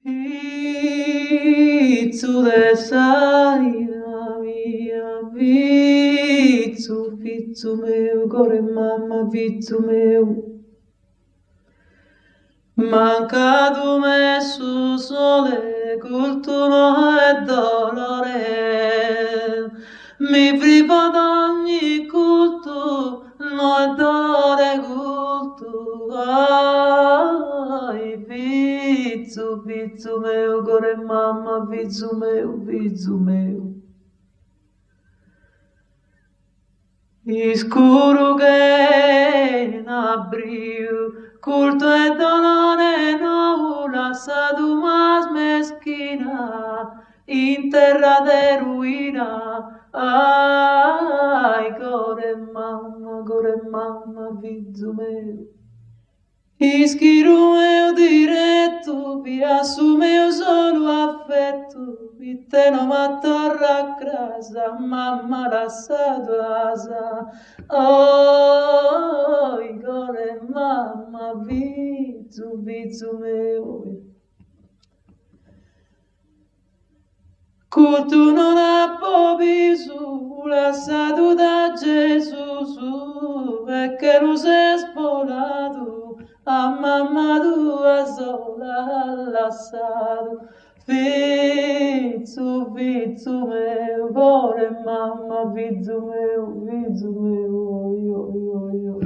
Vitzu desaira mia, vitzu, vitzu meu, gore mamma, vitzu meu. Mancadume su sole, cultuno e dolore, mi privo d'ogni culto, no è dolore culto, ai, vizu, vizu meu, gore mamma, vizu meu, vizu meu. Escuro que abriu, culto e dolore no lasciado más mesquina, in terra de ruina. Ai, gore mamma, vizu meu. Ischiru meu diretto, via su meu solo affetto, te non m'attorra a casa, mamma lasciato asa. Oh, gore mamma, vizu, vizu meu. Culto non ha bisogno, lasciato da Gesù, perché lo sei spolato, a mamma tua sola lasciato. Vizu, vizu meu, cuore mamma, vizu meu, oi, oi, oi, oi.